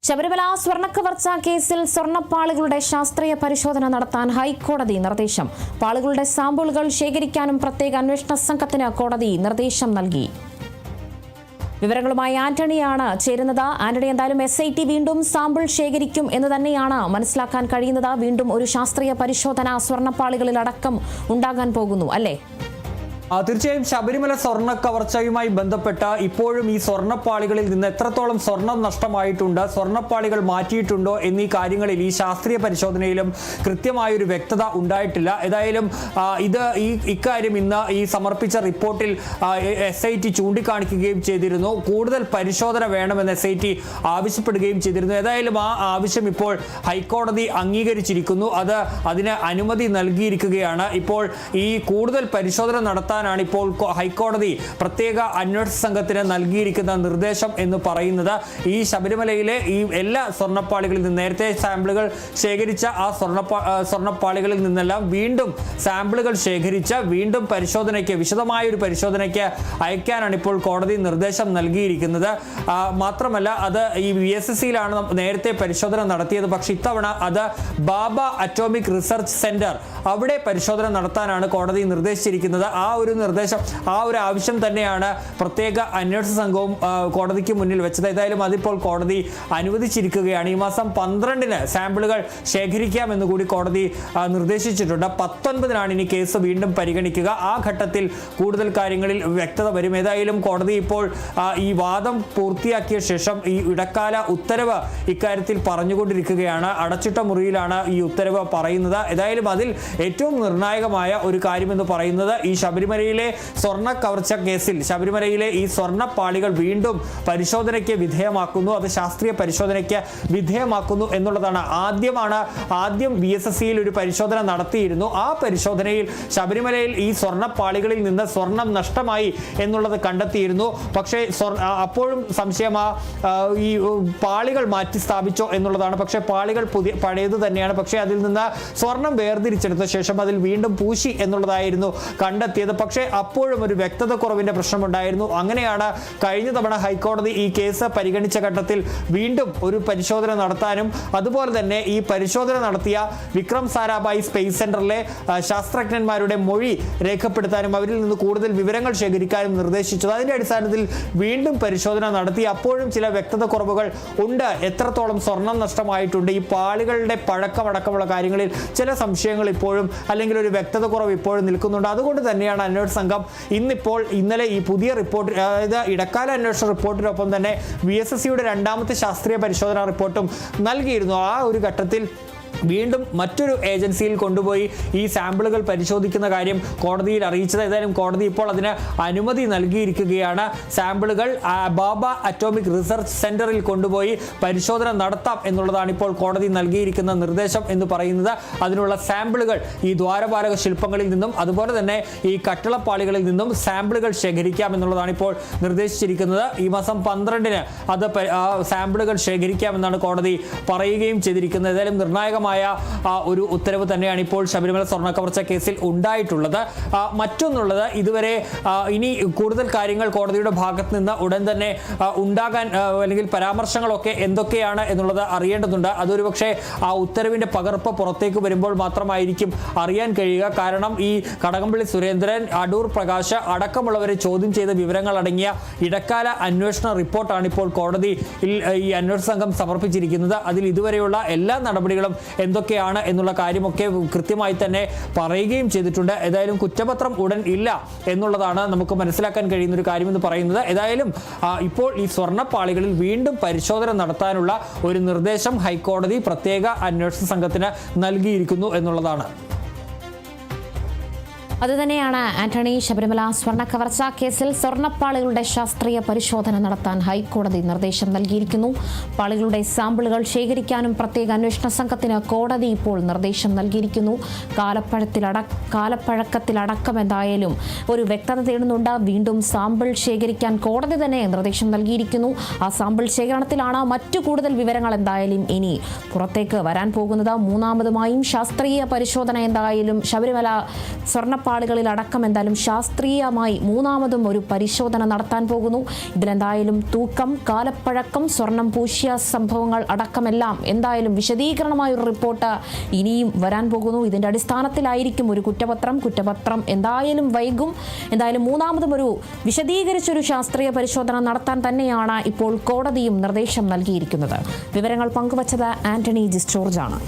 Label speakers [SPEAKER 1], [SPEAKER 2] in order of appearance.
[SPEAKER 1] ശബരിമല സ്വർണ്ണക്കവർച്ച കേസിൽ സ്വർണ്ണപ്പാളികളുടെ ശാസ്ത്രീയ പരിശോധന നടത്താൻ ഹൈക്കോടതി നിർദ്ദേശം. പാളികളുടെ സാമ്പിളുകൾ ശേഖരിക്കാനും പ്രത്യേക അന്വേഷണ സംഘത്തിന് കോടതി നിർദ്ദേശം നൽകി. വിവരങ്ങളുമായി ആന്റണിയാണ് ചേരുന്നത്. ആന്റണി, എന്തായാലും SIT വീണ്ടും സാമ്പിൾ ശേഖരിക്കും എന്ന് തന്നെയാണ് മനസ്സിലാക്കാൻ കഴിയുന്നത്. വീണ്ടും ഒരു ശാസ്ത്രീയ പരിശോധന സ്വർണ്ണപ്പാളികളിൽ അടക്കം ഉണ്ടാകാൻ പോകുന്നു അല്ലേ?
[SPEAKER 2] തീർച്ചയായും ശബരിമല സ്വർണ്ണ കവർച്ചയുമായി ബന്ധപ്പെട്ട ഇപ്പോഴും ഈ സ്വർണ്ണപ്പാളികളിൽ നിന്ന് എത്രത്തോളം സ്വർണം നഷ്ടമായിട്ടുണ്ട്, സ്വർണ്ണപ്പാളികൾ മാറ്റിയിട്ടുണ്ടോ എന്നീ കാര്യങ്ങളിൽ ഈ ശാസ്ത്രീയ പരിശോധനയിലും കൃത്യമായൊരു വ്യക്തത ഉണ്ടായിട്ടില്ല. ഏതായാലും ഇക്കാര്യം ഇന്ന് ഈ സമർപ്പിച്ച റിപ്പോർട്ടിൽ SIT ചൂണ്ടിക്കാണിക്കുകയും ചെയ്തിരുന്നു. കൂടുതൽ പരിശോധന വേണമെന്ന് SIT ആവശ്യപ്പെടുകയും ചെയ്തിരുന്നു. ഏതായാലും ആ ആവശ്യം ഇപ്പോൾ ഹൈക്കോടതി അംഗീകരിച്ചിരിക്കുന്നു. അതിന് അനുമതി നൽകിയിരിക്കുകയാണ്. ഇപ്പോൾ ഈ കൂടുതൽ പരിശോധന നടത്താൻ ഇപ്പോൾ ഹൈക്കോടതി പ്രത്യേക അന്വേഷണ സംഘത്തിന് നൽകിയിരിക്കുന്ന നിർദ്ദേശം എന്ന് പറയുന്നത് ഈ ശബരിമലയിലെ ഈ എല്ലാ സ്വർണ്ണപ്പാളികളിൽ നിന്ന് നേരത്തെ സാമ്പിളുകൾ ശേഖരിച്ച ആ സ്വർണ്ണപ്പാളികളിൽ നിന്നെല്ലാം വീണ്ടും സാമ്പിളുകൾ ശേഖരിച്ച് വീണ്ടും വിശദമായൊരു പരിശോധനയ്ക്ക് അയക്കാനാണ് ഇപ്പോൾ കോടതി നിർദ്ദേശം നൽകിയിരിക്കുന്നത്. മാത്രമല്ല അത് ഈ VSSCയിലാണ് നേരത്തെ പരിശോധന നടത്തിയത്. പക്ഷെ ഇത്തവണ അത് ബാബ അറ്റോമിക് റിസർച്ച് സെന്റർ അവിടെ പരിശോധന നടത്താനാണ് കോടതി നിർദ്ദേശിച്ചിരിക്കുന്നത്. ആ ഒരു ആവശ്യം തന്നെയാണ് പ്രത്യേക അന്വേഷണ സംഘവും കോടതിക്ക് മുന്നിൽ വെച്ചത്. ഏതായാലും അതിപ്പോൾ കോടതി അനുവദിച്ചിരിക്കുകയാണ്. ഈ മാസം 12-ന് സാമ്പിളുകൾ ശേഖരിക്കാമെന്ന് കൂടി കോടതി നിർദ്ദേശിച്ചിട്ടുണ്ട്. 19-നാണ് ഇനി കേസ് വീണ്ടും പരിഗണിക്കുക. ആ ഘട്ടത്തിൽ കൂടുതൽ കാര്യങ്ങളിൽ വ്യക്തത വരും. ഏതായാലും കോടതി ഇപ്പോൾ ഈ വാദം പൂർത്തിയാക്കിയ ശേഷം ഈ ഇടക്കാല ഉത്തരവ് ഇക്കാര്യത്തിൽ പറഞ്ഞുകൊണ്ടിരിക്കുകയാണ്. അടച്ചിട്ട മുറിയിലാണ് ഈ ഉത്തരവ് പറയുന്നത്. ഏതായാലും അതിൽ ഏറ്റവും നിർണായകമായ ഒരു കാര്യമെന്ന് പറയുന്നത് ഈ ശബരിമലയിലെ സ്വർണ്ണ കവർച്ച കേസിൽ ശബരിമലയിലെ ഈ സ്വർണ്ണപ്പാളികൾ വീണ്ടും പരിശോധനയ്ക്ക് വിധേയമാക്കുന്നു, അത് ശാസ്ത്രീയ പരിശോധനയ്ക്ക് വിധേയമാക്കുന്നു എന്നുള്ളതാണ്. ആദ്യം VSSCയിൽ ഒരു പരിശോധന നടത്തിയിരുന്നു. ആ പരിശോധനയിൽ ശബരിമലയിൽ ഈ സ്വർണ്ണപ്പാളികളിൽ നിന്ന് സ്വർണം നഷ്ടമായി എന്നുള്ളത് കണ്ടെത്തിയിരുന്നു. പക്ഷേ അപ്പോഴും സംശയം ഈ പാളികൾ മാറ്റി സ്ഥാപിച്ചോ എന്നുള്ളതാണ്. പക്ഷേ പാളികൾ പഴയത് തന്നെയാണ്. പക്ഷേ അതിൽ നിന്ന് സ്വർണം വേർതിരിച്ചെടുത്ത ശേഷം അതിൽ വീണ്ടും പൂശി എന്നുള്ളതായിരുന്നു കണ്ടെത്തിയത്. പക്ഷേ അപ്പോഴും ഒരു വ്യക്തത കുറവിന്റെ പ്രശ്നമുണ്ടായിരുന്നു. അങ്ങനെയാണ് കഴിഞ്ഞ തവണ ഹൈക്കോടതി ഈ കേസ് പരിഗണിച്ച ഘട്ടത്തിൽ വീണ്ടും ഒരു പരിശോധന നടത്താനും അതുപോലെ തന്നെ ഈ പരിശോധന നടത്തിയ വിക്രം സാരാഭായ് സ്പേസ് സെന്ററിലെ ശാസ്ത്രജ്ഞന്മാരുടെ മൊഴി രേഖപ്പെടുത്താനും അവരിൽ നിന്ന് കൂടുതൽ വിവരങ്ങൾ ശേഖരിക്കാനും നിർദ്ദേശിച്ചത്. അതിന്റെ അടിസ്ഥാനത്തിൽ വീണ്ടും പരിശോധന നടത്തി. അപ്പോഴും ചില വ്യക്തത കുറവുകൾ ഉണ്ട്. എത്രത്തോളം സ്വർണം നഷ്ടമായിട്ടുണ്ട്, ഈ പാളികളുടെ പഴക്കമടക്കമുള്ള കാര്യങ്ങളിൽ ചില സംശയങ്ങൾ ഇപ്പോഴും അല്ലെങ്കിൽ ഒരു വ്യക്തത കുറവ് ഇപ്പോഴും നിൽക്കുന്നുണ്ട്. അതുകൊണ്ട് തന്നെയാണ് അന്വേഷണ സംഘം ഇന്നലെ ഈ പുതിയ റിപ്പോർട്ട്, അതായത് ഇടക്കാല അന്വേഷണ റിപ്പോർട്ടിനൊപ്പം തന്നെ VSSCയുടെ രണ്ടാമത്തെ ശാസ്ത്രീയ പരിശോധനാ റിപ്പോർട്ടും നൽകിയിരുന്നു. ആ ഒരു ഘട്ടത്തിൽ വീണ്ടും മറ്റൊരു ഏജൻസിയിൽ കൊണ്ടുപോയി ഈ സാമ്പിളുകൾ പരിശോധിക്കുന്ന കാര്യം കോടതിയിൽ അറിയിച്ചത്. ഏതായാലും കോടതി ഇപ്പോൾ അതിന് അനുമതി നൽകിയിരിക്കുകയാണ്. സാമ്പിളുകൾ ബാബ അറ്റോമിക് റിസർച്ച് സെന്ററിൽ കൊണ്ടുപോയി പരിശോധന നടത്താം എന്നുള്ളതാണ് ഇപ്പോൾ കോടതി നൽകിയിരിക്കുന്ന നിർദ്ദേശം എന്ന് പറയുന്നത്. അതിനുള്ള സാമ്പിളുകൾ ഈ ദ്വാരപാലക ശില്പങ്ങളിൽ നിന്നും അതുപോലെ തന്നെ ഈ കട്ടിളപ്പാളികളിൽ നിന്നും സാമ്പിളുകൾ ശേഖരിക്കാം എന്നുള്ളതാണ് ഇപ്പോൾ നിർദ്ദേശിച്ചിരിക്കുന്നത്. ഈ മാസം 12-ന് അത് സാമ്പിളുകൾ ശേഖരിക്കാമെന്നാണ് കോടതി പറയുകയും ചെയ്തിരിക്കുന്നത്. ഏതായാലും നിർണായകമായ ഒരു ഉത്തരവ് തന്നെയാണ് ഇപ്പോൾ ശബരിമല സ്വർണ്ണ കവർച്ച കേസിൽ ഉണ്ടായിട്ടുള്ളത്. മറ്റൊന്നുള്ളത്, ഇതുവരെ ഇനി കൂടുതൽ കാര്യങ്ങൾ കോടതിയുടെ ഭാഗത്ത് നിന്ന് ഉടൻ തന്നെ ഉണ്ടാകാൻ അല്ലെങ്കിൽ പരാമർശങ്ങളൊക്കെ എന്തൊക്കെയാണ് എന്നുള്ളത് അറിയേണ്ടതുണ്ട്. അതൊരു പക്ഷേ ആ ഉത്തരവിന്റെ പകർപ്പ് പുറത്തേക്ക് വരുമ്പോൾ മാത്രമായിരിക്കും അറിയാൻ കഴിയുക. കാരണം ഈ കടകംപള്ളി സുരേന്ദ്രൻ, അടൂർ പ്രകാശ് അടക്കമുള്ളവരെ ചോദ്യം ചെയ്ത വിവരങ്ങൾ അടങ്ങിയ ഇടക്കാല അന്വേഷണ റിപ്പോർട്ടാണ് ഇപ്പോൾ കോടതിയിൽ ഈ അന്വേഷണ സംഘം സമർപ്പിച്ചിരിക്കുന്നത്. അതിൽ ഇതുവരെയുള്ള എല്ലാ നടപടികളും എന്തൊക്കെയാണ് എന്നുള്ള കാര്യമൊക്കെ കൃത്യമായി തന്നെ പറയുകയും ചെയ്തിട്ടുണ്ട്. ഏതായാലും കുറ്റപത്രം ഉടൻ ഇല്ല എന്നുള്ളതാണ് നമുക്ക് മനസ്സിലാക്കാൻ കഴിയുന്ന ഒരു കാര്യമെന്ന് പറയുന്നത്. ഏതായാലും ഇപ്പോൾ ഈ സ്വർണ്ണപ്പാളികളിൽ വീണ്ടും പരിശോധന നടത്താനുള്ള ഒരു നിർദ്ദേശം ഹൈക്കോടതി പ്രത്യേക അന്വേഷണ സംഘത്തിന് നൽകിയിരിക്കുന്നു എന്നുള്ളതാണ്.
[SPEAKER 1] അതുതന്നെയാണ് ആന്റണി. ശബരിമല സ്വർണ്ണ കവർച്ച കേസിൽ സ്വർണ്ണപ്പാളികളുടെ ശാസ്ത്രീയ പരിശോധന നടത്താൻ ഹൈക്കോടതി നിർദ്ദേശം നൽകിയിരിക്കുന്നു. പാളികളുടെ സാമ്പിളുകൾ ശേഖരിക്കാനും പ്രത്യേക അന്വേഷണ സംഘത്തിന് കോടതി ഇപ്പോൾ നിർദ്ദേശം നൽകിയിരിക്കുന്നു. കാലപ്പഴക്കത്തിലടക്കം എന്തായാലും ഒരു വ്യക്തത തേടുന്നുണ്ട്. വീണ്ടും സാമ്പിൾ ശേഖരിക്കാൻ കോടതി തന്നെ നിർദ്ദേശം നൽകിയിരിക്കുന്നു. ആ സാമ്പിൾ ശേഖരണത്തിലാണ് മറ്റു കൂടുതൽ വിവരങ്ങൾ എന്തായാലും ഇനി പുറത്തേക്ക് വരാൻ പോകുന്നത്. മൂന്നാമതുമായും ശാസ്ത്രീയ പരിശോധന എന്തായാലും ശബരിമല സ്വർണ്ണ സ്വർണ്ണപ്പാളികളിൽ അടക്കം എന്തായാലും ശാസ്ത്രീയമായി മൂന്നാമതും ഒരു പരിശോധന നടത്താൻ പോകുന്നു. ഇതിലെന്തായാലും തൂക്കം, കാലപ്പഴക്കം, സ്വർണം പൂശിയ സംഭവങ്ങൾ അടക്കമെല്ലാം എന്തായാലും വിശദീകരണമായ ഒരു റിപ്പോർട്ട് ഇനിയും വരാൻ പോകുന്നു. ഇതിന്റെ അടിസ്ഥാനത്തിലായിരിക്കും ഒരു കുറ്റപത്രം എന്തായാലും വൈകും. എന്തായാലും മൂന്നാമതും ഒരു വിശദീകരിച്ചൊരു ശാസ്ത്രീയ പരിശോധന നടത്താൻ തന്നെയാണ് ഇപ്പോൾ കോടതിയും നിർദ്ദേശം നൽകിയിരിക്കുന്നത്. വിവരങ്ങൾ പങ്കുവച്ചത് ആന്റണി ജിസ് ജോർജാണ്.